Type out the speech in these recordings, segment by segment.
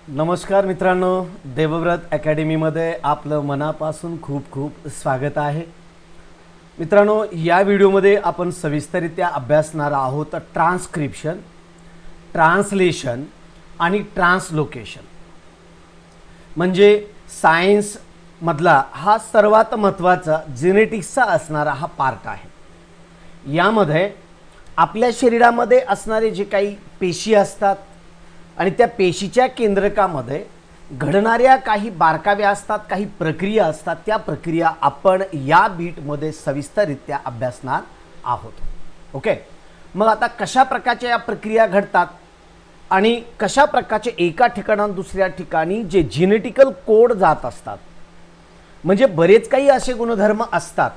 नमस्कार मित्रांनो, देवव्रत अकॅडमीमध्ये आपलं मनापासून खूप खूप स्वागत आहे. मित्रांनो, या व्हिडिओमध्ये आपण सविस्तररित्या अभ्यासणार आहोत ट्रान्सक्रिप्शन, ट्रान्सलेशन आणि ट्रान्सलोकेशन. म्हणजे सायन्समधला हा सर्वात महत्त्वाचा जेनेटिक्सचा असणारा हा पार्ट आहे. यामध्ये आपल्या शरीरामध्ये असणारे जे काही पेशी असतात आणि त्या पेशीच्या केंद्रकामध्ये घडणाऱ्या काही बारकाव्या असतात, काही प्रक्रिया असतात, त्या प्रक्रिया आपण या बीटमध्ये सविस्तररित्या अभ्यासणार आहोत. ओके, मग आता कशा प्रकारच्या या प्रक्रिया घडतात आणि कशा प्रकारचे एका ठिकाणाहून दुसऱ्या ठिकाणी जे जेनेटिकल कोड जात असतात. म्हणजे बरेच काही असे गुणधर्म असतात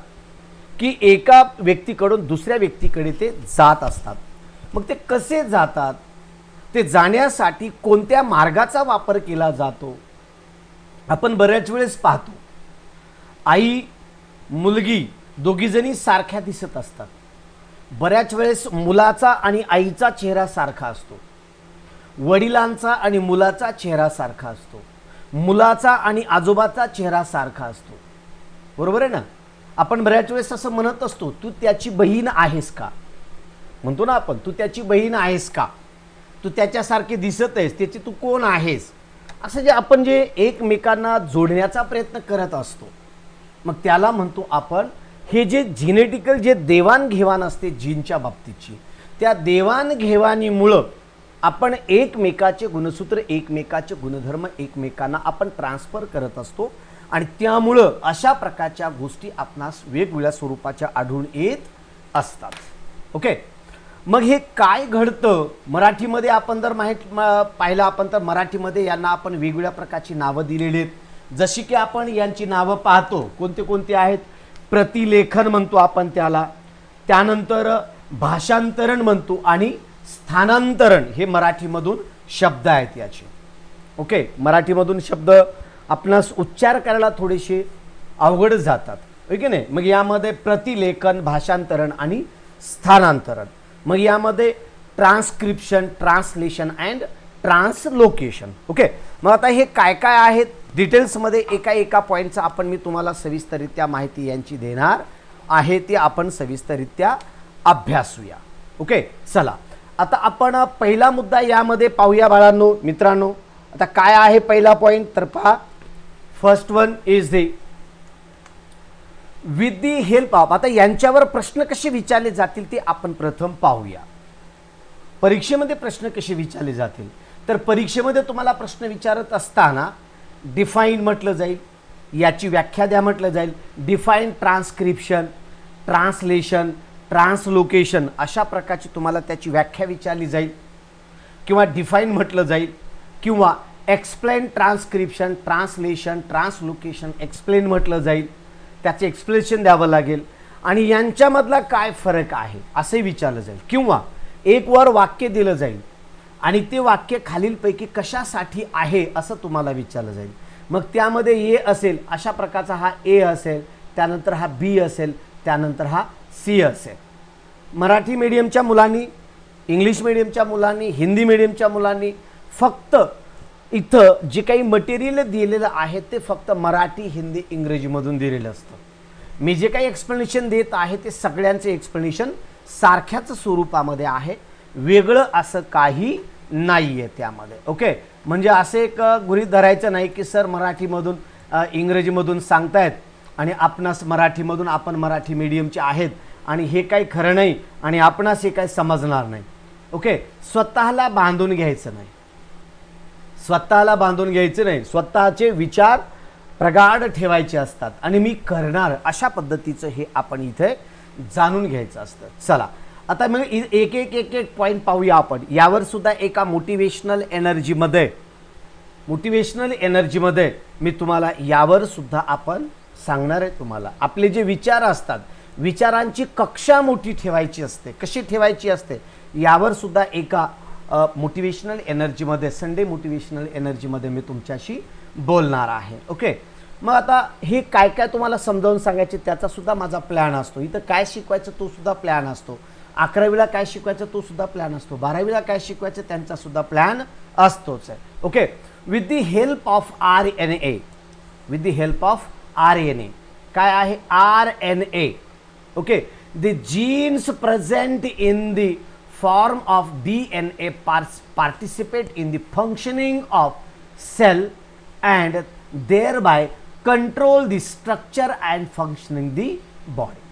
की एका व्यक्तीकडून दुसऱ्या व्यक्तीकडे ते जात असतात. मग ते कसे जातात, ते जाण्यासाठी कोणत्या मार्गाचा वापर केला जातो. आपण बऱ्याच वेळेस पाहतो आई मुलगी दोघीजणी सारख्या दिसत असतात. बऱ्याच वेळेस मुलाचा आणि आईचा चेहरा सारखा असतो, वडिलांचा आणि मुलाचा चेहरा सारखा असतो, मुलाचा आणि आजोबाचा चेहरा सारखा असतो. बरोबर आहे ना. आपण बऱ्याच वेळेस असं म्हणत असतो, तू त्याची बहीण आहेस का, म्हणतो ना आपण, तू त्याची बहीण आहेस का, तू त्याच्यासारखे दिसत आहेस, त्याची तू कोण आहेस, असं जे आपण जे एकमेकांना जोडण्याचा प्रयत्न करत असतो, मग त्याला म्हणतो आपण हे जे जेनेटिकल जे देवाणघेवाण असते जीनच्या बाबतीतची, त्या देवाणघेवाणीमुळं आपण एकमेकाचे गुणसूत्र, एकमेकाचे गुणधर्म एकमेकांना आपण ट्रान्सफर करत असतो आणि त्यामुळं अशा प्रकारच्या गोष्टी आपणास वेगवेगळ्या स्वरूपाच्या आढळून येत असतात. ओके, मग हे काय घडतं मराठीमध्ये आपण जर पाहिलं आपण तर मराठीमध्ये यांना आपण वेगवेगळ्या प्रकारची नावं दिलेली आहेत. जशी की आपण यांची नावं पाहतो, कोणते कोणते आहेत. प्रतिलेखन म्हणतो आपण त्याला, त्यानंतर भाषांतरण म्हणतो आणि स्थानांतरण, हे मराठीमधून शब्द आहेत याचे. ओके, मराठीमधून शब्द आपणास उच्चार करायला थोडेसे अवघड जातात, ओके नाही. मग यामध्ये प्रतिलेखन, भाषांतरण आणि स्थानांतरण. मग यामध्ये transcription, translation and translocation. Okay, मग आता हे काय काय आहेत डिटेल्समध्ये एका एका पॉईंटचा आपण मी तुम्हाला सविस्तररित्या माहिती यांची देणार आहे, ते आपण सविस्तररित्या अभ्यासूया. ओके, चला आता आपण पहिला मुद्दा यामध्ये पाहूया बाळांनो. मित्रांनो, आता काय आहे पहिला पॉईंट तर पहा. First one is the with the help of. आता यांच्यावर प्रश्न कसे विचारले जातील ते आपण प्रथम पाहूया. परीक्षेमध्ये प्रश्न कसे विचारले जातील तर परीक्षेमध्ये तुम्हाला प्रश्न विचारत असताना डिफाईन म्हटलं जाईल, याची व्याख्या द्या म्हटलं जाईल. डिफाईन ट्रान्सक्रिप्शन, ट्रान्सलेशन, ट्रान्सलोकेशन अशा प्रकारची तुम्हाला त्याची व्याख्या विचारली जाईल किंवा डिफाईन म्हटलं जाईल किंवा explain transcription, translation, translocation explain म्हटलं जाईल. त्याचे एक्सप्लेनेशन द्यावं लागेल आणि यांच्यामधला काय फरक आहे असे विचारलं जाईल. किंवा एक वर वाक्य दिलं जाईल आणि ते वाक्य खालीलपैकी कशासाठी आहे असं तुम्हाला विचारलं जाईल. मग त्यामध्ये ए असेल, अशा प्रकारचा हा ए असेल, त्यानंतर हा बी असेल, त्यानंतर हा सी असेल. मराठी मीडियमच्या मुलांनी, इंग्लिश मीडियमच्या मुलांनी, हिंदी मीडियमच्या मुलांनी फक्त इथं जे काही मटेरियल दिलेलं आहे ते फक्त मराठी, हिंदी, इंग्रजीमधून दिलेलं असतं. मी जे काही एक्सप्लेनेशन देत आहे ते सगळ्यांचे एक्सप्लेनेशन सारख्याच स्वरूपामध्ये आहे, वेगळं असं काही नाही आहे त्यामध्ये. ओके, म्हणजे असं एक गृहीत धरायचं नाही की सर मराठीमधून इंग्रजीमधून सांगतायत आणि आपणास मराठीमधून, आपण मराठी मीडियमचे आहेत आणि हे काही खरं नाही आणि आपणास हे काही समजणार नाही. ओके, स्वतःला बांधून घ्यायचं नाही, स्वतःला बांधून घ्यायचं नाही, स्वतःचे विचार प्रगाढ ठेवायचे असतात आणि मी करणार अशा पद्धतीचं हे आपण इथे जाणून घ्यायचं असतं. चला आता मग एक एक एक एक पॉईंट पाहूया आपण. यावर सुद्धा एका मोटिवेशनल एनर्जीमध्ये मी तुम्हाला यावर सुद्धा आपण सांगणार आहे. तुम्हाला आपले जे विचार असतात, विचारांची कक्षा मोठी ठेवायची असते, कशी ठेवायची असते यावर सुद्धा एका मोटिवेशनल एनर्जीमध्ये, संडे मोटिवेशनल एनर्जीमध्ये मी तुमच्याशी बोलणार आहे. ओके, मग आता हे काय काय तुम्हाला समजावून सांगायचे त्याचा सुद्धा माझा प्लॅन असतो. इथं काय शिकवायचं तो सुद्धा प्लॅन असतो. 11वीला काय शिकवायचं तो सुद्धा प्लॅन असतो. 12वीला काय शिकवायचं त्यांचा सुद्धा प्लॅन असतोच आहे. Okay, with the help of RNA, with the help of RNA. काय आहे RNA? Okay, the genes present in the form of DNA participate in the functioning of cell and thereby control the structure and functioning the body.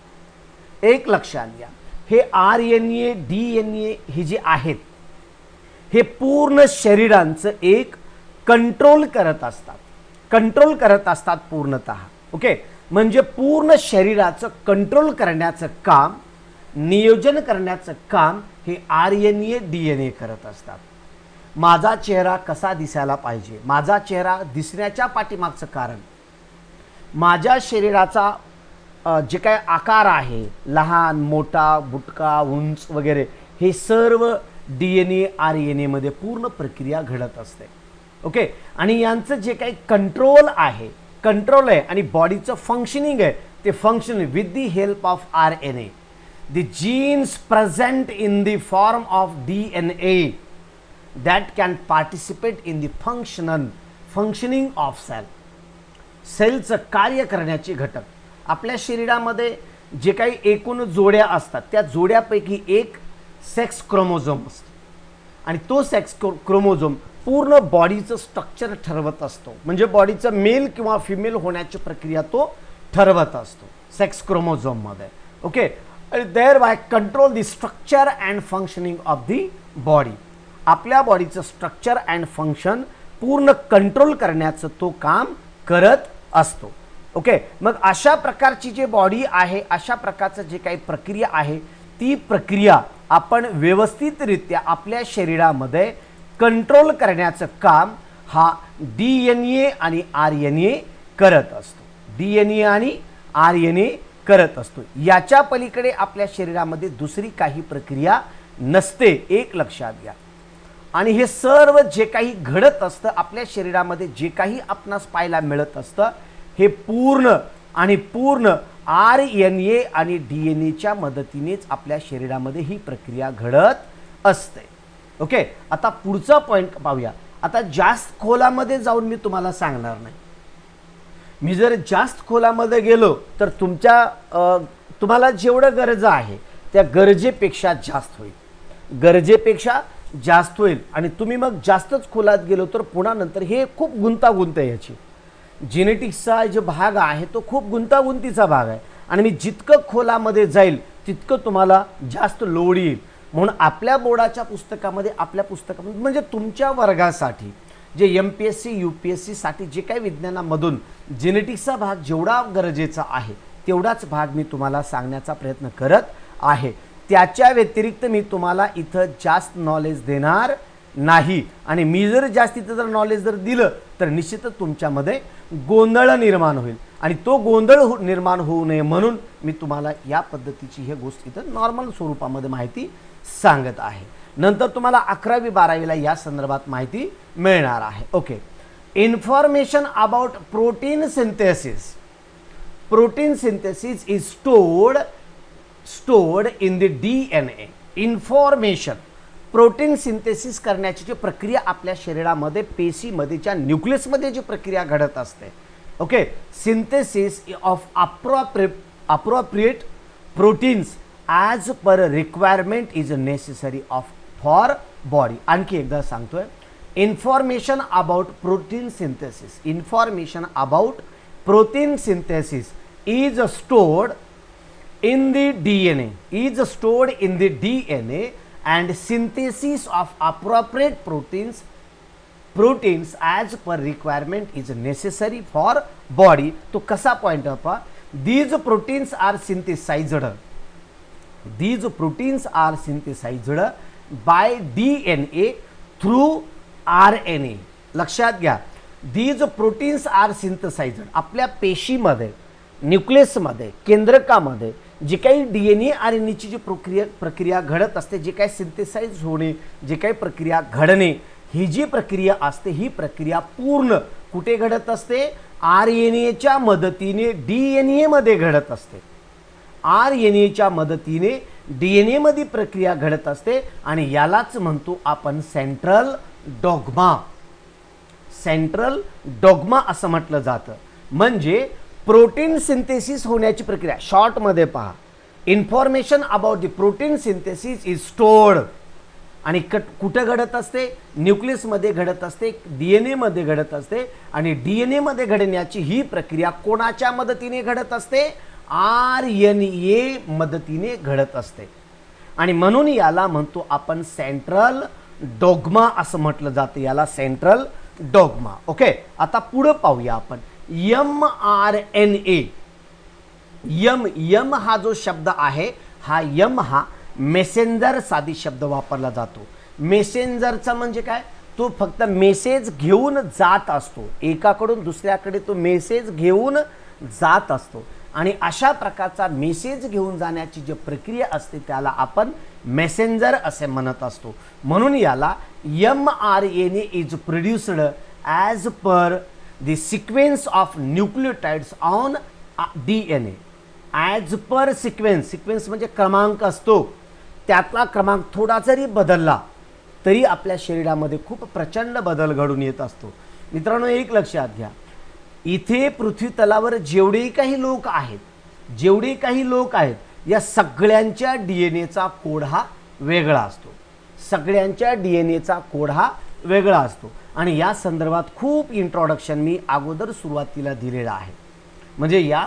एक लक्षात घ्या, हे RNA DNA हे जे आहेत हे पूर्ण शरीरांचं एक कंट्रोल करत असतात पूर्णतः. ओके, म्हणजे पूर्ण शरीराचं कंट्रोल करण्याचं काम, नियोजन करण्याचं काम हे RNA DNA करत असतात. माझा चेहरा कसा दिसायला पाहिजे, माझा चेहरा दिसण्याच्या पाठीमागचं कारण, माझ्या शरीराचा जे काय आकार आहे, लहान मोठा बुटका उंच वगैरे, हे सर्व DNA RNA मध्ये पूर्ण प्रक्रिया घडत असते. ओके, आणि यांचं जे काही कंट्रोल आहे आणि बॉडीचं फंक्शनिंग आहे ते function with the help of RNA. The genes present in the form of DNA that can participate in the functioning of cell. सेलचं कार्य करण्याचे घटक. आपल्या शरीरामध्ये जे काही एकूण जोड्या असतात त्या जोड्यापैकी एक सेक्स क्रोमोझोम असतो आणि तो सेक्स क्रोमोझोम पूर्ण बॉडीचं स्ट्रक्चर ठरवत असतो. म्हणजे बॉडीचं मेल किंवा फिमेल होण्याची प्रक्रिया तो ठरवत असतो सेक्स क्रोमोझोममध्ये. Okay, thereby control the structure and functioning of the body. आपल्या बॉडीचं स्ट्रक्चर अँड फंक्शन पूर्ण कंट्रोल करण्याचं तो काम करत असतो. ओके, मग अशा प्रकारची जे बॉडी आहे, अशा प्रकारचं जे काही प्रक्रिया आहे, ती प्रक्रिया आपण व्यवस्थितरित्या आपल्या शरीरामध्ये कंट्रोल करण्याचं काम हा DNA आणि RNA करत असतो. DNA आणि RNA करत असतो. याच्या पलीकडे आपल्या शरीरामध्ये दुसरी काही प्रक्रिया नसते, एक लक्षात घ्या. आणि हे सर्व जे काही घडत असतं आपल्या शरीरामध्ये, जे काही आपणास पाहायला मिळत असतं, हे पूर्ण RNA आणि DNAच्या मदतीनेच आपल्या शरीरामध्ये ही प्रक्रिया घडत असते. ओके, आता पुढचा पॉईंट पाहूया. आता जास्त खोलामध्ये जाऊन मी तुम्हाला सांगणार नाही. मी जर जास्त खोलामध्ये गेलो तर तुम्हाला जेवढं गरज आहे त्या गरजेपेक्षा जास्त होईल आणि तुम्ही मग जास्तच खोलात गेलो तर पुन्हा नंतर हे खूप गुंतागुंत आहे. याची जेनेटिक्सचा जो भाग आहे तो खूप गुंतागुंतीचा भाग आहे आणि मी जितकं खोलामध्ये जाईल तितकं तुम्हाला जास्त लोड येईल. म्हणून आपल्या बोर्डाच्या पुस्तकामध्ये म्हणजे तुमच्या वर्गासाठी जे MPSC UPSC साठी जे काही विज्ञानामधून जेनेटिक्सचा भाग जेवढा गरजेचा आहे तेवढाच भाग मी तुम्हाला सांगण्याचा प्रयत्न करत आहे. त्याच्या व्यतिरिक्त मी तुम्हाला इथं जास्त नॉलेज देणार नाही आणि मी जर जास्तीचं जर नॉलेज जर दिलं तर निश्चितच तुमच्यामध्ये गोंधळ निर्माण होईल आणि तो गोंधळ निर्माण होऊ नये म्हणून मी तुम्हाला या पद्धतीची ही गोष्ट इथं नॉर्मल स्वरूपामध्ये माहिती सांगत आहे. नंतर तुम्हाला 11वी 12वीला या संदर्भात माहिती मिळणार आहे. Okay, information about protein synthesis. Protein synthesis is stored in the DNA. Information, protein synthesis करण्याची जी प्रक्रिया आपल्या शरीरामध्ये पेशीमध्येच्या न्यूक्लियसमध्ये जी प्रक्रिया घडत असते. Okay, synthesis of appropriate proteins as per requirement is necessary for body. आणखी एकदा सांगतोय, information about protein synthesis is stored in the DNA, and synthesis of appropriate proteins as per requirement is necessary for body. तो कसा point आहे? These proteins are synthesized by DNA through RNA. लक्षात घ्या, these proteins are synthesized. आपल्या पेशीमध्ये, न्यूक्लियसमध्ये, केंद्रकामध्ये जे काही DNA RNA ची जी प्रक्रिया घडत असते, जे काही सिंथेसाइज होणे, जे काही प्रक्रिया घडणे, ही जी प्रक्रिया असते ही प्रक्रिया पूर्ण कुठे घडत असते? RNAच्या मदतीने DNA मध्ये घडत असते. RNAच्या मदतीने DNA मध्ये प्रक्रिया घडत असते आणि यालाच म्हणतो आपण सेंट्रल डॉग्मा. सेंट्रल डॉग्मा असं म्हटलं जातं. म्हणजे प्रोटीन सिंथेसिस होण्याची प्रक्रिया, शॉर्टमध्ये पहा, information about the protein synthesis is stored. आणि कुठं घडत असते? न्यूक्लियसमध्ये घडत असते, DNA मध्ये घडत असते. आणि DNA मध्ये घडण्याची ही प्रक्रिया कोणाच्या मदतीने घडत असते? RNA मदतीने घडत असते. आणि म्हणून याला म्हणतो आपण सेंट्रल डॉग्मा असं म्हटलं जातं, याला सेंट्रल डॉग्मा. ओके, आता पुढे पाहूया आपण mRNA. यम हा जो शब्द आहे, हा यम हा मेसेंजर साधी शब्द वापरला जातो. मेसेंजरचा म्हणजे काय? तो फक्त मेसेज घेऊन जात असतो, एकाकडून दुसऱ्याकडे तो मेसेज घेऊन जात असतो. आणि अशा प्रकारचा मेसेज घेऊन जाण्याची जी प्रक्रिया असते त्याला आपण मेसेंजर असे म्हणत असतो. म्हणून याला mRNA is produced as per the sequence of nucleotides on DNA. As per sequence म्हणजे क्रमांक असतो, त्यातला क्रमांक थोडा जरी बदलला तरी आपल्या शरीरामध्ये खूप प्रचंड बदल घडून येत असतो. मित्रांनो, एक लक्षात घ्या, इथे पृथ्वी तलावर जेवढे काही लोक आहेत या सगळ्यांच्या DNAचा कोड हा वेगळा असतो. सगळ्यांच्या DNAचा कोड हा वेगळा असतो. आणि या संदर्भात खूप इंट्रोडक्शन मी अगोदर सुरुवातीला दिलेला आहे. म्हणजे या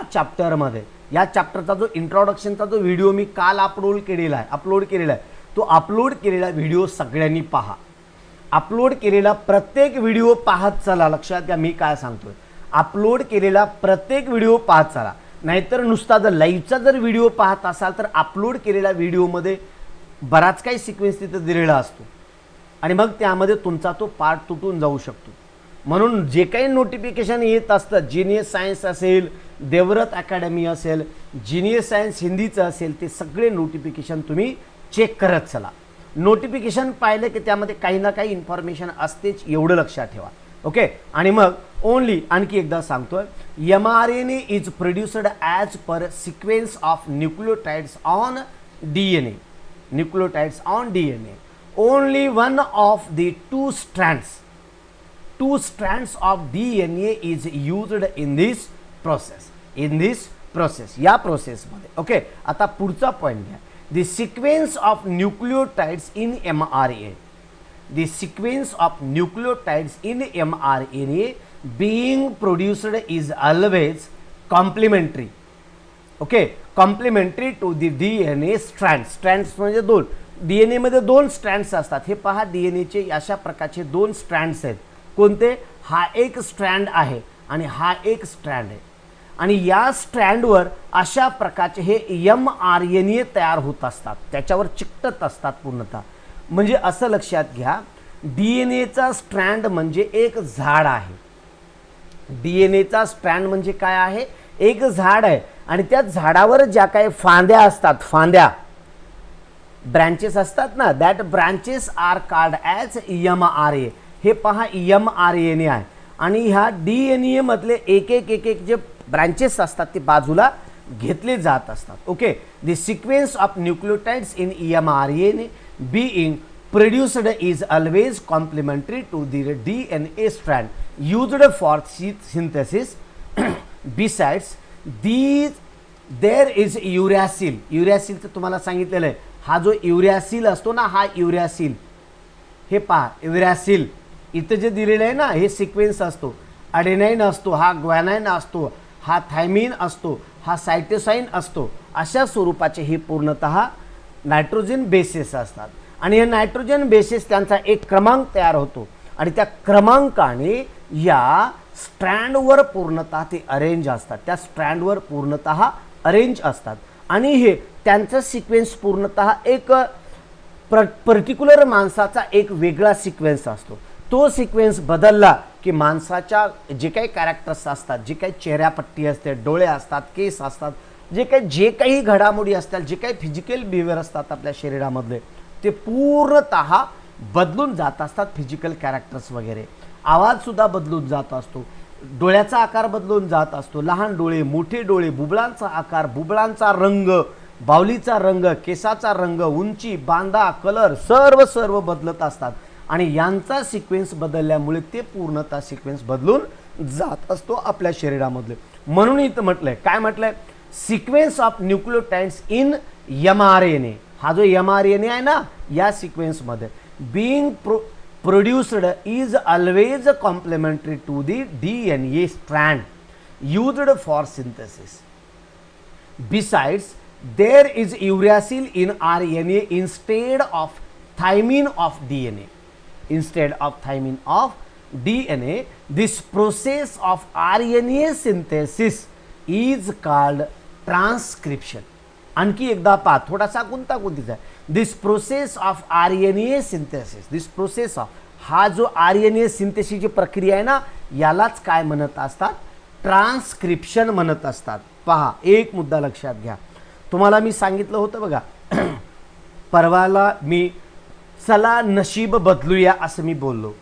चॅप्टरचा जो इंट्रोडक्शनचा जो व्हिडिओ मी काल अपलोड केलेला आहे, तो अपलोड केलेला व्हिडिओ सगळ्यांनी पहा. अपलोड केलेला प्रत्येक व्हिडिओ पाहत चला. लक्षात घ्या मी काय सांगतोय, अपलोड केलेला प्रत्येक व्हिडिओ पाहत चला. नाहीतर नुसता जर लाईव्हचा जर व्हिडिओ पाहत असाल तर अपलोड केलेल्या व्हिडिओमध्ये बराच काही सिक्वेन्स तिथं दिलेला असतो आणि मग त्यामध्ये तुमचा तो पार्ट तुटून जाऊ शकतो. म्हणून जे काही नोटिफिकेशन येत असतं, जीनियस सायन्स असेल, देवव्रत अकॅडमी असेल, जीनियस सायन्स हिंदीचं असेल, ते सगळे नोटिफिकेशन तुम्ही चेक करत चला. नोटिफिकेशन पाहिलं की त्यामध्ये काही ना काही इन्फॉर्मेशन असतेच, एवढं लक्षात ठेवा. ओके, आणि मग ओनली आणखी एकदा सांगतोय, mRNA is produced as per sequence of nucleotides on DNA. Nucleotides on DNA. Only one of the two strands of DNA is used in this process. या प्रोसेसमध्ये. ओके, आता पुढचा पॉईंट घ्या. The sequence of nucleotides in mRNA. The sequence of nucleotides in mRNA being produced is always complementary. Okay, complementary to the DNA strands. Strands म्हणजे दोन. DNA मध्ये दोन strands असतात. हे पहा, DNAचे अशा प्रकारचे दोन स्ट्रँड्स आहेत. कोणते? हा एक स्ट्रँड आहे आणि हा एक स्ट्रँड आहे. आणि या स्ट्रँडवर अशा प्रकारचे हे mRNA तयार होत असतात, त्याच्यावर चिकटत असतात पूर्णतः. म्हणजे असं लक्षात घ्या, DNAचा स्ट्रँड म्हणजे एक झाड आहे. DNAचा स्ट्रँड म्हणजे काय आहे? एक झाड आहे. आणि त्या झाडावर ज्या काही फांद्या असतात, ब्रँचेस असतात ना, that branches are called as mRNA. हे पहा, mRNA आहे. आणि ह्या DNA मधले एक एक जे ब्रँचेस असतात ते बाजूला घेतले जात असतात. Okay, the sequence of nucleotides in mRNA being produced is always complementary to the DNA strand used for synthesis. Besides these, there is uracil. युरॅसिलचं तुम्हाला सांगितलेलं आहे. हा जो युरॅसिल असतो ना, हा युरॅसिल, हे पहा, युरॅसिल इथं जे दिलेलं आहे ना, हे सिक्वेन्स असतो. अडेनाइन असतो, हा ग्वॅनाइन असतो, हा थायमिन असतो, हा सायटोसाइन असतो. अशा स्वरूपाचे हे पूर्णतः नायट्रोजन बेसेस असतात. आणि हे नायट्रोजन बेसेस त्यांचा एक क्रमांक तयार होतो आणि त्या क्रमांकाने या स्ट्रँडवर पूर्णतः ते अरेंज असतात. त्या स्ट्रँडवर पूर्णतः अरेंज असतात. आणि हे त्यांचा सिक्वेन्स पूर्णतः एक पर्टिक्युलर माणसाचा एक वेगळा सिक्वेन्स असतो. तो सिक्वेन्स बदलला की माणसाच्या जे काही कॅरेक्टर्स असतात, जे काही चेहऱ्यापट्टी असते, डोळे असतात, केस असतात, जे काही घडामोडी असतात, जे काही फिजिकल बिहेवियर असतात आपल्या शरीरामधले, ते पूर्णतः बदलून जात असतात. फिजिकल कॅरेक्टर्स वगैरे, आवाजसुद्धा बदलून जात असतो, डोळ्याचा आकार बदलून जात असतो. लहान डोळे, मोठे डोळे, बुबुळांचा आकार, बुबुळांचा रंग, बावलीचा रंग, केसाचा रंग, उंची, बांधा, कलर सर्व बदलत असतात. आणि यांचा सिक्वेन्स बदलल्यामुळे ते पूर्णतः सिक्वेन्स बदलून जात असतो आपल्या शरीरामधले. म्हणून इथं म्हटलंय, काय म्हटलंय, sequence of nucleotides in mRNA. हा जो mRNA आहे ना, या सिक्वेन्समध्ये being produced is always complementary to the DNA strand used for synthesis. Besides, there is uracil in RNA instead of thymine of DNA. Instead of thymine of DNA, this process of RNA synthesis is called transcription. आणखी एकदा पहा, थोडासा गुंतागुंतीचा आहे. This process of RNA synthesis, this process of, हा जो RNA सिंथेसिसची प्रक्रिया आहे ना, यालाच काय म्हणत असतात, ट्रान्सक्रिप्शन म्हणत असतात. पहा, एक मुद्दा लक्षात घ्या. तुम्हाला मी सांगितलं होतं बघा, परवाला मी चला नशीब बदलूया असं मी बोललो.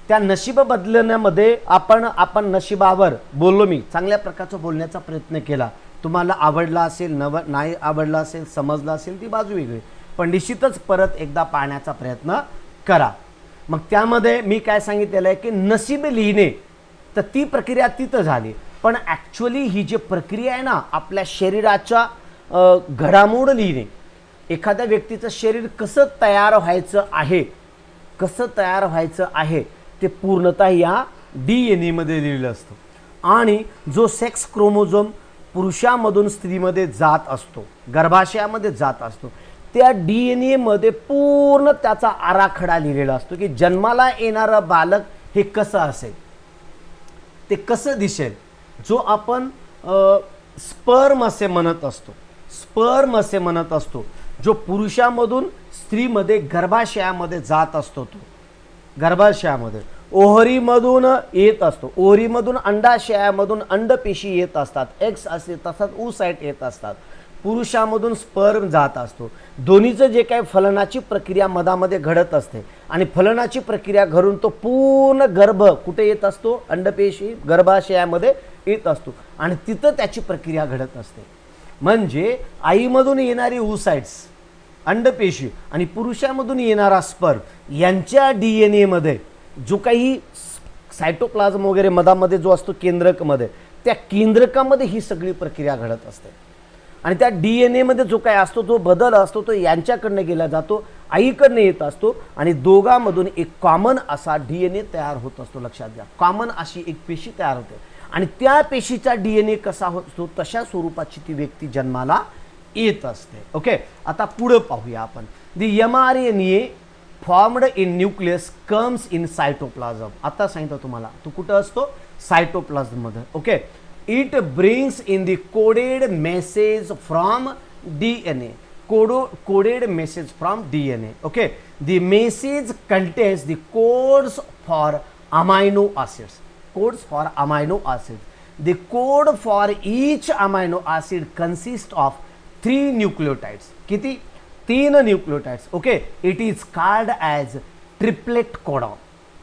त्या नशीब बदलण्यामध्ये आपण नशिबावर बोललो, मी चांगल्या प्रकारचं बोलण्याचा प्रयत्न केला. तुम्हाला आवडला असेल, नाही आवडला असेल, समजलं असेल, ती बाजू वेगळी, पण निश्चितच परत एकदा पाहण्याचा प्रयत्न करा. मग त्यामध्ये मी काय सांगितलेलं आहे की नशीब लिहिणे, तर ती प्रक्रिया तिथं झाली, पण ॲक्च्युअली ही जी प्रक्रिया आहे ना, आपल्या शरीराच्या घडामोड लिहिणे, एखाद्या व्यक्तीचं शरीर कसं तयार व्हायचं आहे, कसं तयार व्हायचं आहे ते पूर्णतः या DNA मध्ये लिहिलं असतं. आणि जो सेक्स क्रोमोझोम पुरुषामधून स्त्रीमध्ये जात असतो, गर्भाशयामध्ये जात असतो, त्या DNA मध्ये पूर्ण त्याचा आराखडा लिहिलेला असतो की जन्माला येणारं बालक हे कसं असेल, ते कसं दिसेल. जो आपण स्पर्म असे म्हणत असतो, स्पर्म असे म्हणत असतो, जो पुरुषामधून स्त्रीमध्ये गर्भाशयामध्ये जात असतो, तो गर्भाशयामध्ये ओहरीमधून येत असतो, ओहरीमधून अंडाशयामधून अंडपेशी येत असतात, एक्स असते तसाच oocyte येत असतात, पुरुषामधून स्पर्म जात असतो. दोन्हीचं जे काही फलनाची प्रक्रिया मधामध्ये घडत असते आणि फलनाची प्रक्रिया घडून तो पूर्ण गर्भ कुठे येत असतो, अंडपेशी गर्भाशयामध्ये येत असतो आणि तिथं त्याची प्रक्रिया घडत असते. म्हणजे आईमधून येणारी oocytes अंडपेशी आणि पुरुषामधून येणारा स्पर्म यांच्या DNA मध्ये जो काही सायटोप्लाझम वगैरे मधामध्ये जो असतो केंद्रकमध्ये, त्या केंद्रकामध्ये ही सगळी प्रक्रिया घडत असते. आणि त्या DNA मध्ये जो काही असतो, जो बदल असतो, तो यांच्याकडनं गेला जातो, आईकडनं येत असतो आणि दोघांमधून एक कॉमन असा DNA तयार होत असतो. लक्षात घ्या, कॉमन अशी एक पेशी तयार होते आणि त्या पेशीचा DNA कसा होतो, तशा स्वरूपाची ती व्यक्ती जन्माला येत असते. ओके, आता पुढे पाहूया आपण. दी mRNA formed in nucleus comes in cytoplasm. आता सांगितलं तुम्हाला, तो कुठं असतो, सायटोप्लाझम मध्ये. Okay, it brings in the coded message from DNA, coded message from DNA. Okay, the message contains the codes for amino acids, codes for amino acids. The code for each amino acid consists of 3 nucleotides. किती, 3 nucleotides. Okay, it is called as triplet codon.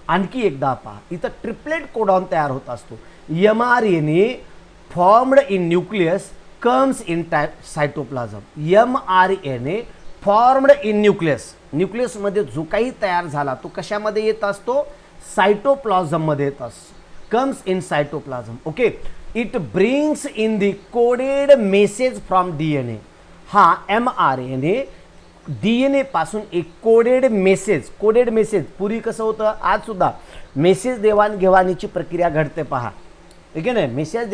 आणखी एकदा पहा, इथं triplet codon तयार होत असतो. mRNA formed in nucleus comes in cytoplasm. mRNA formed in nucleus, न्यूक्लियसमध्ये जो काही तयार झाला तो कशामध्ये येत असतो, सायटोप्लाझममध्ये येत असतो, comes in cytoplasm. Okay, it brings in the coded message from DNA. हा mRNA DNA पासून एक कोडेड मेसेज पूर्वी कसं होतं, आज सुद्धा मेसेज देवाणघेवाणीची प्रक्रिया घडते. पहा, ठीक आहे ना, मेसेज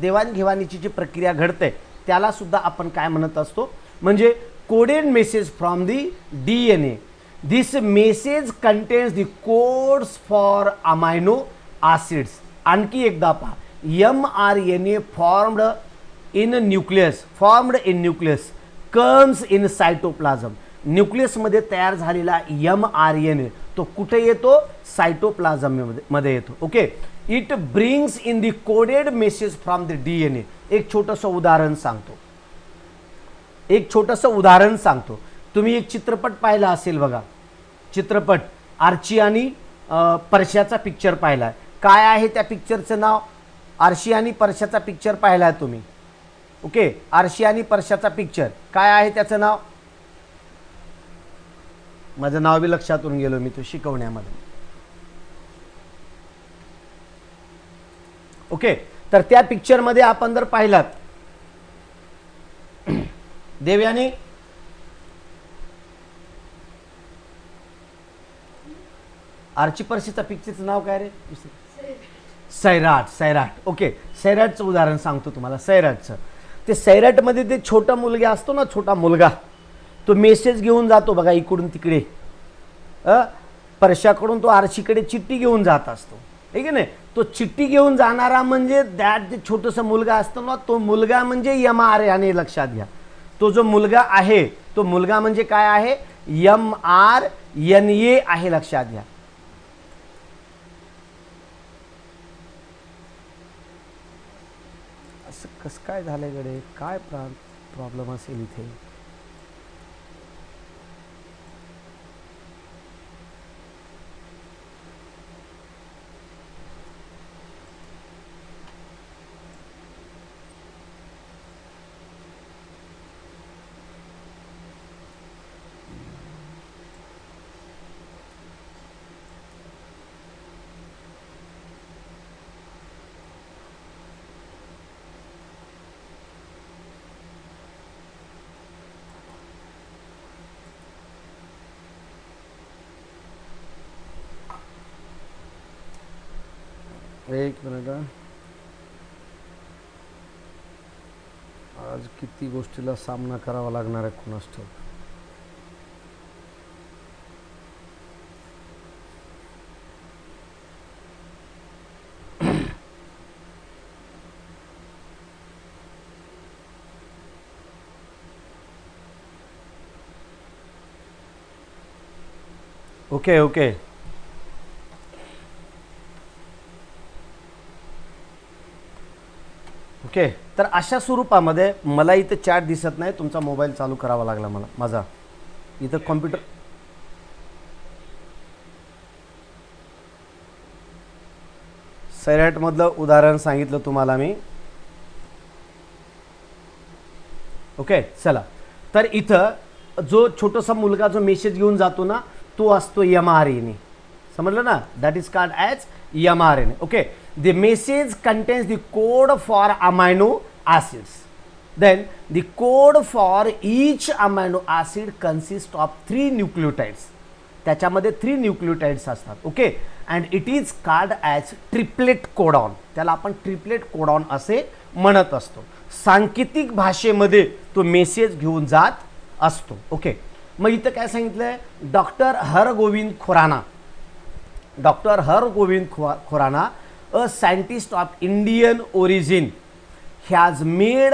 देवाणघेवाणीची जी प्रक्रिया घडते त्याला सुद्धा आपण काय म्हणत असतो, म्हणजे coded message from the DNA. This message contains the codes for amino acids. आणखी एकदा पहा, mRNA formed in nucleus comes in cytoplasm. न्यूक्लियसमध्ये तयार झालेला mRNA तो कुठे येतो, सायटोप्लाझम मध्ये येतो. Okay, it brings in the coded message from the DNA. एक छोटंसं उदाहरण सांगतो. तुम्ही एक चित्रपट पाहिला असेल बघा, चित्रपट आर्ची आणि परशाचा पिक्चर पाहिला. काय आहे त्या पिक्चरचं नाव, आरशी आणि परशाचा पिक्चर पाहिला तुम्ही. ओके, आरशी आणि परशाचा पिक्चर काय आहे त्याचं नाव, माझं नाव बी लक्षातून गेलो मी तो शिकवण्यामध्ये. ओके, तर त्या पिक्चरमध्ये आपण जर पाहिलात देवयानी आर्ची पर्सीचा पिक्चरचं नाव काय रे? सैराट. सैराट. ओके, सैराटचं उदाहरण सांगतो तुम्हाला. सैराटचं ते सैराटमध्ये ते छोटा मुलगा असतो ना, छोटा मुलगा तो मेसेज घेऊन जातो बघा इकडून तिकडे. परशाकडून तो आरशीकडे चिठ्ठी घेऊन जात असतो, ठीक आहे ना. तो चिठ्ठी घेऊन जाणारा म्हणजे दॅट जे छोटंसं मुलगा असतो ना, तो मुलगा म्हणजे MR याने लक्षात घ्या. तो जो मुलगा आहे तो मुलगा म्हणजे काय आहे? MRNA आहे, लक्षात घ्या. असं कसं काय झालंय गडे? काय प्रॉब्लेम असेल इथे? एक मिनिट. आज किती गोष्टीला सामना करावा लागणार आहे कुणास ठाऊक. Okay okay, okay. तर अशा स्वरूपामध्ये मला इथं चॅट दिसत नाही. तुमचा मोबाईल चालू करावा लागला मला. माझा इथं कॉम्प्युटर सैराटमधलं उदाहरण सांगितलं तुम्हाला मी. ओके, चला. तर इथं जो छोटासा मुलगा जो मेसेज घेऊन जातो ना, तो असतो MRNA. समजलं ना? That is called as MRNA. Okay, the message contains the code for amino acids. Then the code for each amino acid consists of 3 nucleotides. त्याच्यामध्ये 3 न्यूक्लियोटाइड्स असतात. Okay, and it is called as triplet codon. त्याला आपण triplet codon असे म्हणत असतो. सांकेतिक भाषेमध्ये तो मेसेज घेऊन जात असतो. ओके, मग इथं काय सांगितलंय? Doctor Hargobind Khorana. Doctor Hargobind Khorana, a scientist of Indian origin, has made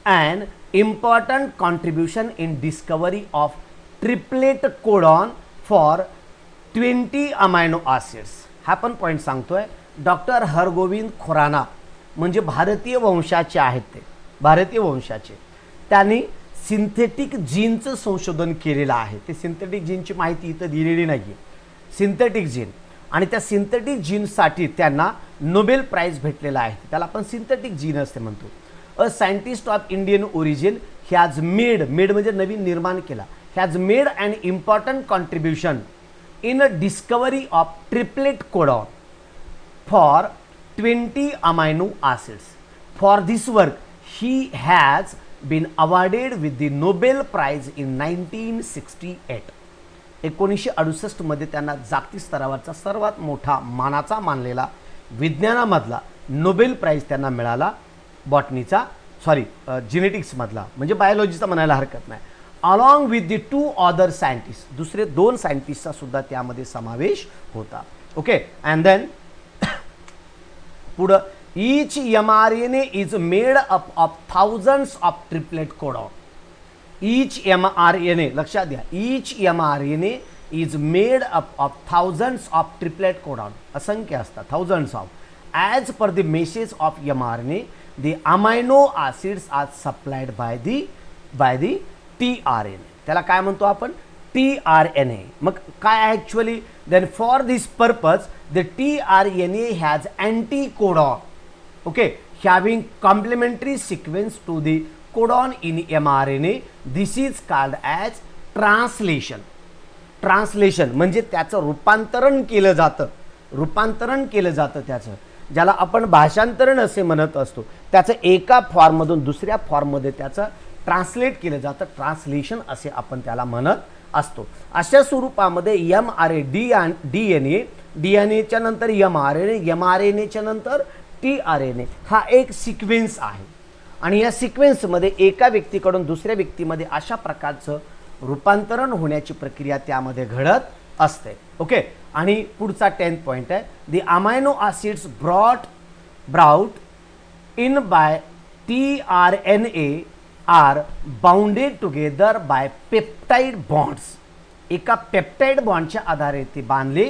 an important contribution in discovery of triplet codon for 20 amino acids. हा पण पॉईंट सांगतोय. डॉक्टर हरगोविंद खुराना म्हणजे भारतीय वंशाचे आहेत. ते भारतीय वंशाचे. त्यांनी सिंथेटिक जीनचं संशोधन केलेलं आहे. ते सिंथेटिक जीनची माहिती इथं दिलेली नाही आहे. सिंथेटिक जीन, आणि त्या सिंथेटिक जीनसाठी त्यांना नोबेल प्राइज भेटलेला आहे. त्याला आपण सिंथेटिक जीन असे म्हणतो. A scientist of Indian origin has made म्हणजे नवीन निर्माण केला. Has made an important contribution in a discovery of triplet codon for 20 amino acids. For this work he has been awarded with the Nobel prize in 1968. 1968 मध्ये त्यांना जागतिक स्तरावरचा सर्वात मोठा मानाचा मानलेला विज्ञानामधला नोबेल प्राइज त्यांना मिळाला. बॉटनीचा जिनेटिक्समधला म्हणजे बायोलॉजीचा म्हणायला हरकत नाही. Along with the 2 other scientist, दुसरे 2 सायंटिस्टचा सुद्धा त्यामध्ये समावेश होता. ओके, अँड देन पुढं each mRNA is made up of thousands of triplet codon. Each mRNA, लक्षात घ्या, each mRNA is made up of thousands of triplet codon. असंख्य असतात, thousands of. As per the message of mRNA, the amino acids are supplied by the tRNA. त्याला काय म्हणतो आपण? tRNA. मग काय actually? Then for this purpose the tRNA has anticodon. Okay, having complementary sequence to the codon in mRNA. This is called as translation. Translation म्हणजे त्याचं रूपांतरण केलं जातं, त्याचं ज्याला आपण भाषांतरण असे म्हणत असतो, त्याचं एका फॉर्ममधून दुसऱ्या फॉर्ममध्ये त्याचं ट्रान्सलेट केलं जातं, ट्रान्सलेशन असे आपण त्याला म्हणत असतो. अशा स्वरूपामध्ये mRNA, DNA च्या नंतर mRNA च्या नंतर tRNA हा एक सिक्वेन्स आहे. आणि या सिक्वेन्समध्ये एका व्यक्तीकडून दुसऱ्या व्यक्तीमध्ये अशा प्रकारचं रूपांतरण होण्याची प्रक्रिया त्यामध्ये घडत असते. ओके. आणि पुढचा 10th पॉइंट आहे, the amino acids brought in by tRNA are bounded together by peptide bonds. एका पेप्टाइड बॉन्डच्या आधारे ते बांधले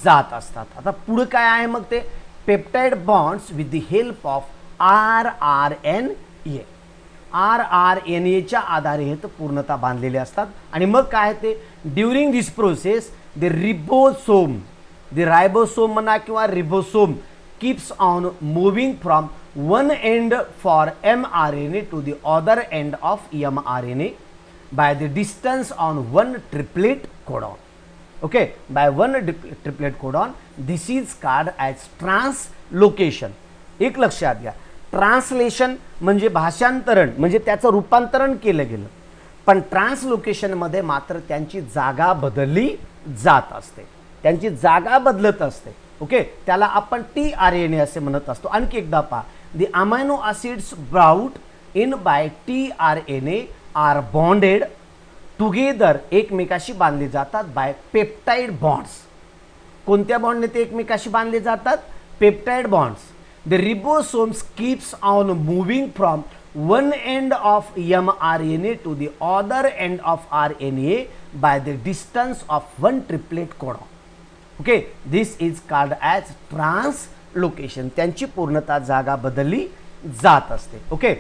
जात असतात. आता पुढे काय आहे मग ते peptide bonds with the help of rRNA. rRNAच्या आधारे हे तर पूर्णतः बांधलेले असतात. आणि मग काय ते ड्युरिंग दिस प्रोसेस द रायबोसोम म्हणा किंवा ribosome keeps on moving from one end for mRNA to the other end of mRNA by the distance on one triplet codon. Okay, by one triplet codon. This is called as translocation. एक लक्षात घ्या, translation म्हणजे भाषांतरण म्हणजे त्याचं रूपांतरण केलं गेलं, पण ट्रान्सलोकेशनमध्ये मात्र त्यांची जागा बदलली जात असते, त्यांची जागा बदलत असते. ओके, त्याला आपण tRNA असे म्हणत असतो. आणखी एकदा पहा, the amino acids brought in by tRNA are bonded together, एकमेकाशी बांधले जातात बाय पेप्टाइड बॉन्ड्स. कोणत्या बॉन्डने ते एकमेकाशी बांधले जातात? Peptide bonds. The ribosomes keeps on moving from one end of mRNA to the other end of RNA by the distance of one triplet codon. Okay, this is called as translocation. त्यांची पूर्णतः जागा बदलली जात असते. Okay,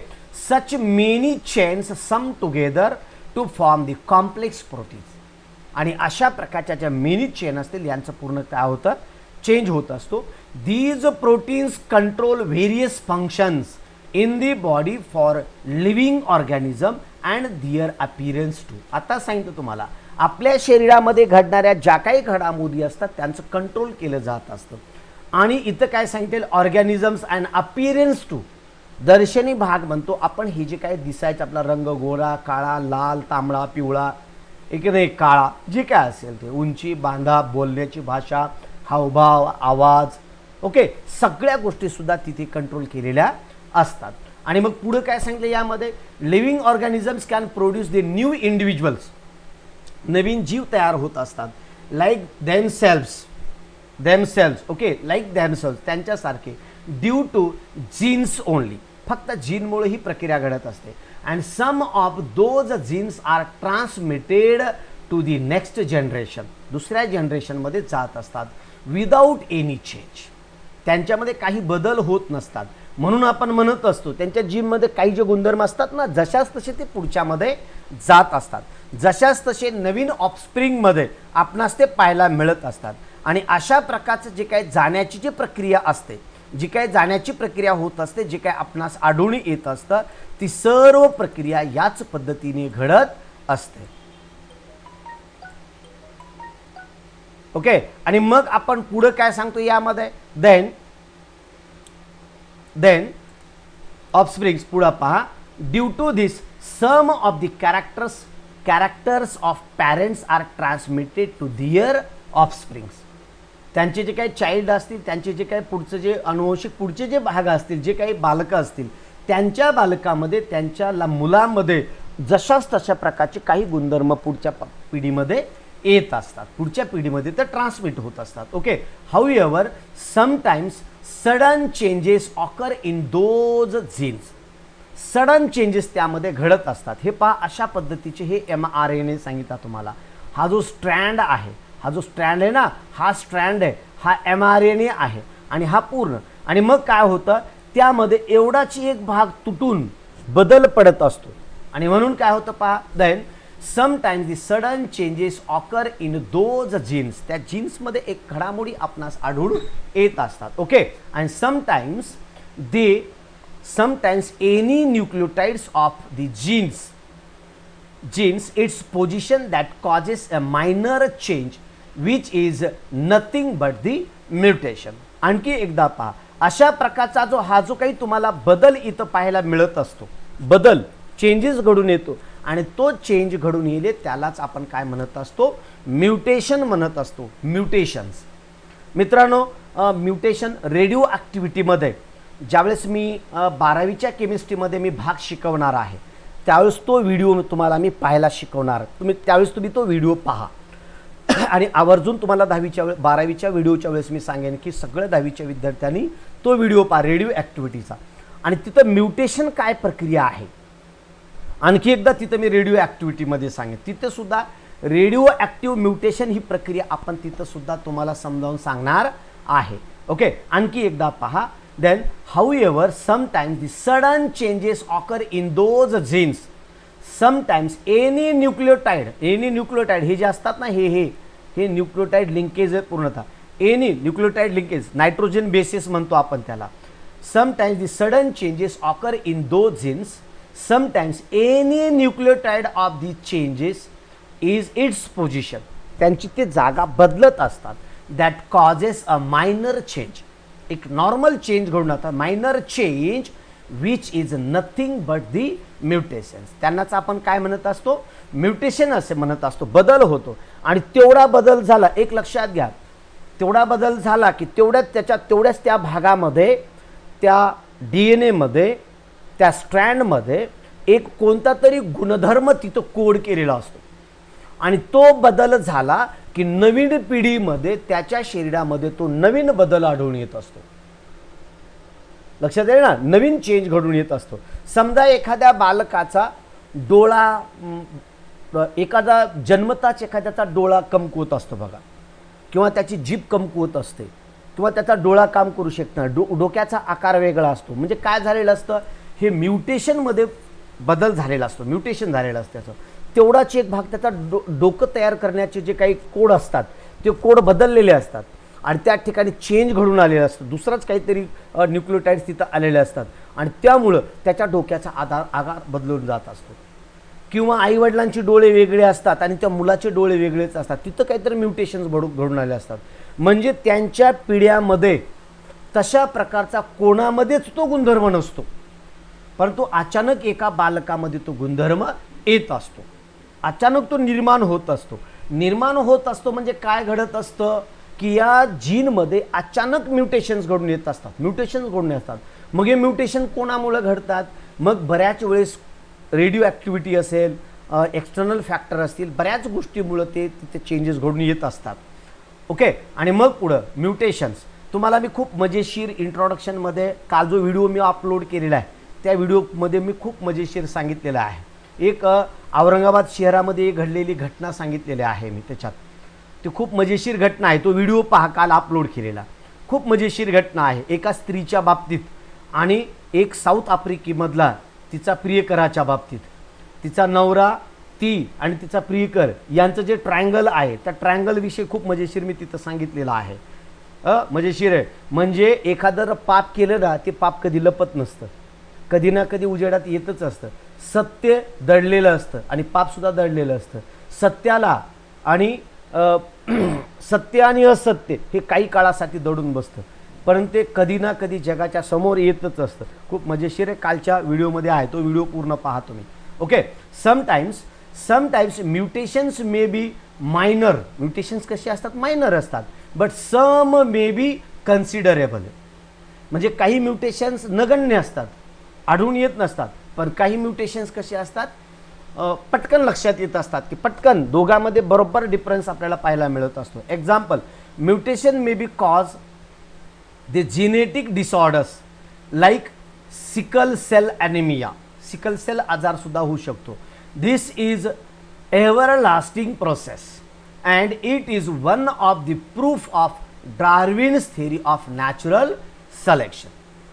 such many chains sum together to form the complex proteins. आणि अशा प्रकारच्या ज्या मेनी चेन असतील यांचं पूर्ण काय होतं, चेंज होत असतो. These proteins control various functions in the body for living organism and their appearance too. आता सांगितलं तुम्हाला, आपल्या शरीरामध्ये घडणाऱ्या ज्या काही घडामोडी असतात त्यांचं कंट्रोल केलं जात असतं. आणि इथं काय सांगितलं, ऑर्गॅनिझम्स अँड अपीअरन्स टू, दर्शनी भाग म्हणतो आपण. हे जे काय दिसायचं आपला रंग, गोरा, काळा, लाल, तांबडा, पिवळा, एक काळा, जे काय असेल ते, उंची, बांधा, बोलण्याची भाषा, हावभाव, आवाज, ओके, सगळ्या गोष्टी सुद्धा तिथे कंट्रोल केलेल्या असतात. आणि मग पुढे काय सांगितलं यामध्ये, living organisms can produce the new individuals, नवीन जीव तयार होत असतात. Like themselves, okay, like themselves, त्यांच्यासारखे, ड्यू टू जीन्स ओनली, फक्त जीनमुळे ही प्रक्रिया घडत असते. And some of those genes are transmitted to the next generation, दुसऱ्या जनरेशनमध्ये जात असतात विदाऊट एनी चेंज. त्यांच्यामध्ये काही बदल होत नसतात. म्हणून आपण म्हणत असतो त्यांच्या जीनमध्ये काही जे गुणधर्म असतात ना, जशाच तसे ते पुढच्यामध्ये जात असतात, जशाच तसे नवीन ऑफस्प्रिंगमध्ये आपणास ते पाहायला मिळत असतात. आणि अशा प्रकारचं जे काही जाण्याची जी प्रक्रिया असते, जी काही जाण्याची प्रक्रिया होत असते, जे काही आपणास आढळून येत असतं, ती सर्व प्रक्रिया याच पद्धतीने घडत असते. ओके, आणि मग आपण पुढे काय सांगतो यामध्ये, देन ऑफस्प्रिंग्स. पुढे पहा, due to this some of the characters of parents are transmitted to their offsprings. त्यांचे जे काही चाइल्ड असतील, त्यांचे जे काही पुढचं जे अनुवंशिक पुढचे जे भाग असतील, जे काही बालकं असतील, त्यांच्या बालकामध्ये, त्यांच्या मुलांमध्ये जशाच तशा प्रकारचे काही गुणधर्म पुढच्या पिढीमध्ये येत असतात, पुढच्या पिढीमध्ये ते ट्रान्समिट होत असतात. Okay, however sometimes sudden changes occur in those genes, sudden changes त्यामध्ये घडत असतात. हे पहा, अशा पद्धतीचे हे mRNA सांगितलं तुम्हाला. हा जो स्ट्रँड आहे, ना, हा स्ट्रँड आहे, हा mRNA आहे आणि हा पूर्ण. आणि मग काय होतं, त्यामध्ये एवढाच एक भाग तुटून बदल पडत असतो. आणि म्हणून काय होतं पहा, then sometimes the sudden changes occur in those genes, त्या जीन्समध्ये एक घडामोडी आपणास आढळून येत असतात. Okay, and sometimes any nucleotides of the genes genes its position that causes a minor change which is nothing but the mutation. आणखी एकदा पहा, अशा प्रकारचा हा जो काही तुम्हाला बदल इथं पाहायला मिळत असतो, बदल चेंजेस घडून येतो आणि तो चेंज घडून येईल त्यालाच आपण काय म्हणत असतो, म्युटेशन म्हणत असतो. म्युटेशन्स मित्रांनो, म्युटेशन रेडिओ ॲक्टिव्हिटीमध्ये ज्यावेळेस मी 12वीच्या केमिस्ट्रीमध्ये मी भाग शिकवणार आहे त्यावेळेस तो व्हिडिओ तुम्हाला मी पाहायला शिकवणार. त्यावेळेस तुम्ही तो व्हिडिओ पहा आणि आवर्जून तुम्हाला 12वीच्या व्हिडिओच्या वेळेस मी सांगेन की सगळ्या 10वीच्या विद्यार्थ्यांनी तो व्हिडिओ पहा रेडिओ ॲक्टिव्हिटीचा. आणि तिथं म्युटेशन काय प्रक्रिया आहे आणखी एकदा तिथं मी रेडिओ ॲक्टिव्हिटीमध्ये सांगेन. तिथं सुद्धा रेडिओ ॲक्टिव्ह म्युटेशन ही प्रक्रिया आपण तिथं सुद्धा तुम्हाला समजावून सांगणार आहे. ओके, आणखी एकदा पहा. Then however sometimes the sudden changes occur in those genes. Sometimes any nucleotide हे जे असतात ना, हे न्यूक्लियोटाइड लिंकेज आहे पूर्णतः. Any nucleotide linkage nitrogen bases म्हणतो आपण त्याला. Sometimes the sudden changes occur in those genes. Sometimes any nucleotide of the changes is its position. त्यांची ते जागा बदलत असतात. That causes a minor change. एक नॉर्मल चेंज घडून आता minor change which is nothing but the mutations. त्यांनाच आपण काय म्हणत असतो, म्युटेशन असे म्हणत असतो. बदल होतो आणि तेवढा बदल झाला, एक लक्षात घ्या, तेवढा बदल झाला की तेवढ्याच त्या भागामध्ये, त्या DNA मध्ये, त्या स्ट्रँडमध्ये एक कोणता तरी गुणधर्म तिथं कोड केलेला असतो आणि तो बदल झाला की नवीन पिढीमध्ये त्याच्या शरीरामध्ये तो नवीन बदल आढळून येत असतो. लक्षात येईल ना, नवीन चेंज घडून येत असतो. समजा एखाद्या बालकाचा डोळा, एखादा जन्मताच एखाद्याचा डोळा कमकुवत असतो बघा, किंवा त्याची जीभ कमकुवत असते, किंवा त्याचा डोळा काम करू शकत नाही, डोक्याचा आकार वेगळा असतो. म्हणजे काय झालेलं असतं, हे म्युटेशनमध्ये बदल झालेला असतो, म्युटेशन झालेलं असतं त्याचं. तेवढाच एक भाग त्याचा डोकं तयार करण्याचे जे काही कोड असतात ते कोड बदललेले असतात आणि त्या ठिकाणी चेंज घडून आलेलं असतं. दुसरंच काहीतरी न्यूक्लियोटाइड्स तिथं आलेले असतात आणि त्यामुळं त्याच्या डोक्याचा आकार बदलून जात असतो. किंवा आईवडिलांचे डोळे वेगळे असतात आणि त्या मुलाचे डोळे वेगळेच असतात. तिथं काहीतरी म्युटेशन्स घडून आले असतात. म्हणजे त्यांच्या पिढ्यामध्ये तशा प्रकारचा कोणामध्येच तो गुणधर्म नसतो, परंतु अचानक एका बालकामध्ये तो गुणधर्म येत असतो. अचानक तो निर्माण होत असतो. निर्माण होत असतो म्हणजे काय घडत असतं की या जीनमध्ये अचानक म्युटेशन्स घडून येत असतात, म्युटेशन्स घडून येतात. मग हे म्युटेशन कोणामुळे घडतात, मग बऱ्याच वेळेस रेडिओ ॲक्टिव्हिटी असेल, एक्सटर्नल फॅक्टर असतील, बऱ्याच गोष्टीमुळं ते तिथे चेंजेस घडून येत असतात. ओके, आणि मग पुढं म्युटेशन्स. तुम्हाला मी खूप मजेशीर इंट्रोडक्शनमध्ये काल जो व्हिडिओ मी अपलोड केलेला आहे त्या व्हिडिओमध्ये मी खूप मजेशीर सांगितलेलं आहे. एक औरंगाबाद शहरामध्ये घडलेली घटना सांगितलेली आहे मी त्याच्यात. ती खूप मजेशीर घटना आहे. तो व्हिडिओ पहा, काल अपलोड केलेला. खूप मजेशीर घटना आहे एका स्त्रीच्या बाबतीत आणि एक साऊथ आफ्रिकेमधला तिचा प्रियकराच्या बाबतीत. तिचा नवरा, ती आणि तिचा प्रियकर यांचं जे ट्रायंगल आहे त्या ट्रायंगलविषयी खूप मजेशीर मी तिथं सांगितलेलं आहे. मजेशीर आहे. म्हणजे एखादं पाप केलं ना, ते पाप कधी लपत नसतं, कधी ना कधी उजेडात येतच असतं. सत्य दडलेलं असतं आणि पापसुद्धा दडलेलं असतं. सत्याला आणि सत्य आणि असत्य हे काही काळासाठी दडून बसतं, परंतु ते कधी ना कधी जगाच्या समोर येतच असतं. खूप मजेशीर आहे, कालच्या व्हिडिओमध्ये आहे, तो व्हिडिओ पूर्ण पहा तुम्ही. Okay, sometimes mutations may be minor. Mutations कसे असतात, मायनर असतात. But some may be considerable. म्हणजे काही म्युटेशन्स नगण्य असतात, आढळून येत नसतात. पण काही म्युटेशन्स कसे असतात, पटकन लक्षात येत असतात की पटकन दोघांमध्ये बरोबर डिफरन्स आपल्याला पाहायला मिळत असतो. Example, mutation may be cause the genetic disorders like sickle cell anaemia. Sickle cell आजारसुद्धा होऊ शकतो. This is ever lasting process and it is one of the proof of Darwin's theory of natural selection.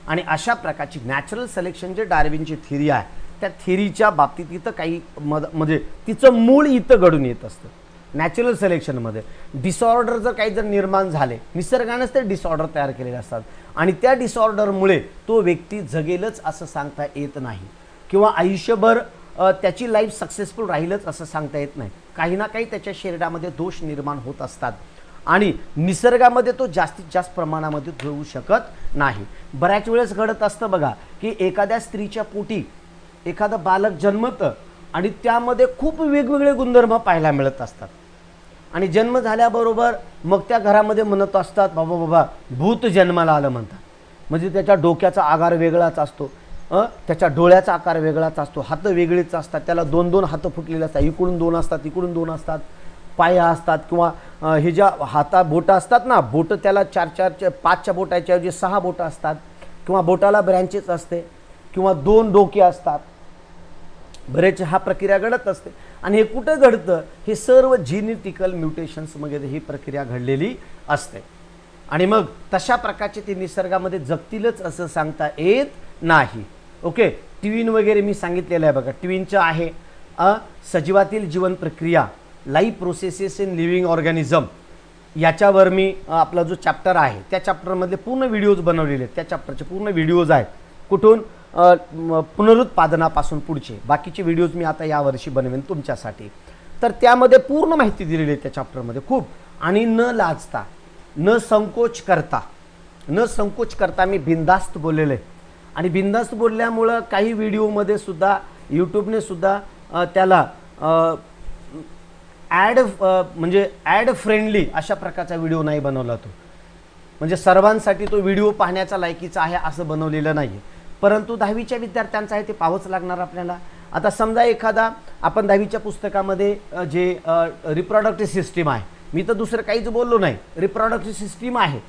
आणि अशा प्रकारची natural selection जे डार्विनची theory आहे त्या थिअरीच्या बाबतीत इथं काही म्हणजे तिचं मूळ इथं घडून येत असतं. नॅचरल सिलेक्शनमध्ये डिसऑर्डर जर काही जर निर्माण झाले, निसर्गानेच ते डिसऑर्डर तयार केलेले असतात आणि त्या डिसऑर्डरमुळे तो व्यक्ती जगेलच असं सांगता येत नाही, किंवा आयुष्यभर त्याची लाईफ सक्सेसफुल राहीलच असं सांगता येत नाही. काही ना काही त्याच्या शरीरामध्ये दोष निर्माण होत असतात आणि निसर्गामध्ये तो जास्तीत जास्त प्रमाणामध्ये होऊ शकत नाही. बऱ्याच वेळेस घडत असतं बघा की एखाद्या स्त्रीच्या पोटी एखादं बालक जन्मतं आणि त्यामध्ये खूप वेगवेगळे गुणधर्म पाहायला मिळत असतात आणि जन्म झाल्याबरोबर मग त्या घरामध्ये म्हणत असतात बाबा बाबा भूत जन्माला आलं म्हणतात. म्हणजे त्याच्या डोक्याचा आकार वेगळाच असतो, त्याच्या डोळ्याचा आकार वेगळाच असतो, हात वेगळेच असतात, त्याला 2-2 हात फुटलेले असतात, इकडून 2 असतात इकडून 2 असतात, पाया असतात किंवा हे ज्या बोटं असतात ना, बोटं त्याला 4-4 5च्या बोटाच्या ऐवजी 6 बोटं असतात किंवा बोटाला ब्रँचेस असते किंवा 2 डोके असतात. बरेच हा प्रक्रिया घडत असते आणि हे कुठं घडतं, हे सर्व जेनेटिकल म्युटेशन्समध्ये ही प्रक्रिया घडलेली असते आणि मग तशा प्रकारचे ते निसर्गामध्ये जगतीलच असं सांगता येत नाही. ओके, ट्विन वगैरे मी सांगितलेलं आहे बघा. ट्विनचं आहे सजीवातील जीवन प्रक्रिया, life processes in living organism, याच्यावर मी आपला जो चॅप्टर आहे त्या चॅप्टरमधले पूर्ण व्हिडिओज बनवलेले आहेत. त्या चॅप्टरचे पूर्ण व्हिडिओज आहेत. कुठून? पुनरुत्पादनापासून पुढचे बाकीचे व्हिडिओज मी आता यावर्षी बनवेन तुमच्यासाठी. तर त्यामध्ये पूर्ण माहिती दिलेली आहे त्या चॅप्टरमध्ये खूप. आणि न लाजता, न संकोच करता मी बिनधास्त बोललेलं आहे आणि बिनधास्त बोलल्यामुळं काही व्हिडिओमध्ये सुद्धा यूट्यूबने सुद्धा त्याला म्हणजे ॲड फ्रेंडली अशा प्रकारचा व्हिडिओ नाही बनवला. तो म्हणजे सर्वांसाठी तो व्हिडिओ पाहण्याचा लायकीचा आहे असं बनवलेलं नाही आहे. परंतु 10वीच्या विद्यार्थ्यांचं आहे ते पाहावंच लागणार आपल्याला. आता समजा एखादा आपण 10वीच्या पुस्तकामध्ये जे रिप्रोडक्टिव्ह सिस्टीम आहे, मी तर दुसरं काहीच बोललो नाही, रिप्रोडक्टिव्ह सिस्टीम आहे,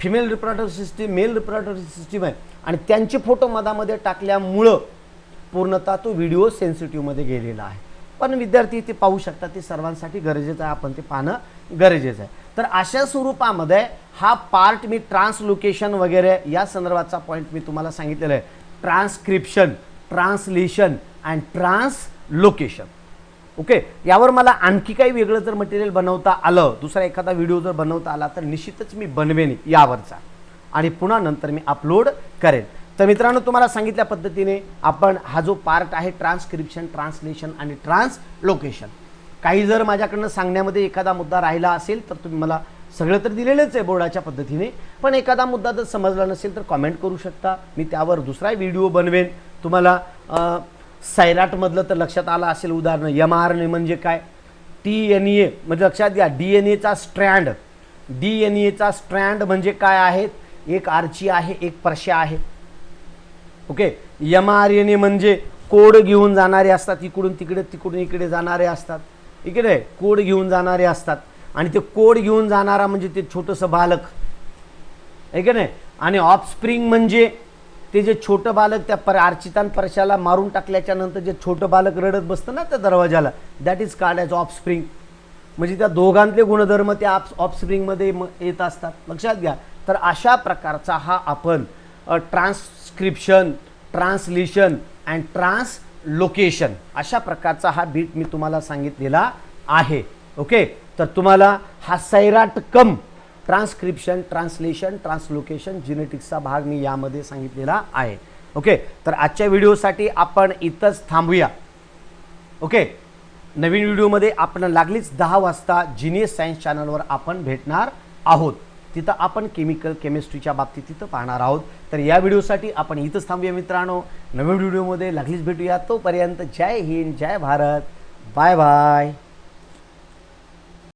female reproductive system, male reproductive system आहे आणि त्यांचे फोटो मधामध्ये टाकल्यामुळं पूर्णतः तो व्हिडिओ सेन्सिटिव्हमध्ये गेलेला आहे. पण विद्यार्थी ते पाहू शकतात, ते सर्वांसाठी गरजेचं आहे, आपण ते पाहणं गरजेचं आहे. तर अशा स्वरूपामध्ये हा पार्ट मी ट्रान्सलोकेशन वगैरे या संदर्भाचा पॉईंट मी तुम्हाला सांगितलेलं आहे. Transcription, translation and translocation. Okay, यावर मला आणखी काही वेगळं जर मटेरियल बनवता आलं, दुसरा एखादा व्हिडिओ जर बनवता आला तर निश्चितच मी बनवेन यावरचा आणि पुन्हा नंतर मी अपलोड करेन. तर मित्रांनो, तुम्हाला सांगितल्या पद्धतीने आपण हा जो पार्ट आहे ट्रान्सक्रिप्शन, ट्रान्सलेशन आणि ट्रान्सलोकेशन, काही जर माझ्याकडनं सांगण्यामध्ये एखादा मुद्दा राहिला असेल तर तुम्ही मला सगळं तर दिलेलंच आहे बोर्डाच्या पद्धतीने, पण एखादा मुद्दा जर समजला नसेल तर कमेंट करू शकता. मी त्यावर दुसरा व्हिडिओ बनवेन. तुम्हाला सैराटमधलं तर लक्षात आलं असेल उदाहरण. mRNA म्हणजे काय, TNA म्हणजे लक्षात घ्या, DNAचा स्ट्रँड. DNAचा स्ट्रँड म्हणजे काय आहेत, एक आर्ची आहे, एक परश्या आहे. ओके, mRNA म्हणजे कोड घेऊन जाणारे असतात, इकडून तिकडे तिकडून इकडे जाणारे असतात, इकडे कोड घेऊन जाणारे असतात आणि ते कोड घेऊन जाणारा म्हणजे ते छोटंसं बालक आहे की नाही. आणि ऑफस्प्रिंग म्हणजे ते जे छोटं बालक त्या आर्चितान परशाला मारून टाकल्याच्या नंतर जे छोटं बालक रडत बसतं ना त्या दरवाजाला, that is called as offspring. म्हणजे त्या दोघांतले गुणधर्म त्या ऑफस्प्रिंगमध्ये येत असतात, लक्षात घ्या. तर अशा प्रकारचा हा आपण ट्रान्सक्रिप्शन, ट्रान्सलेशन अँड ट्रान्सलोकेशन अशा प्रकारचा हा बीट मी तुम्हाला सांगितलेला आहे. ओके, तर तुम्हाला हा सैराट कम ट्रान्सक्रिप्शन, ट्रान्सलेशन, ट्रान्सलोकेशन, जेनेटिक्सचा भाग मी यामध्ये सांगितलेला आहे. ओके, तर आजच्या व्हिडिओसाठी आपण इथंच थांबूया. ओके, नवीन व्हिडिओमध्ये आपण लागलीच 10 वाजता जीनियस सायन्स चॅनलवर आपण भेटणार आहोत. तिथं आपण केमिस्ट्रीच्या बाबतीत तिथं पाहणार आहोत. तर या व्हिडिओसाठी आपण इथंच थांबूया मित्रांनो. नवीन व्हिडिओमध्ये लागलीच भेटूया. तोपर्यंत जय हिंद, जय भारत, बाय बाय.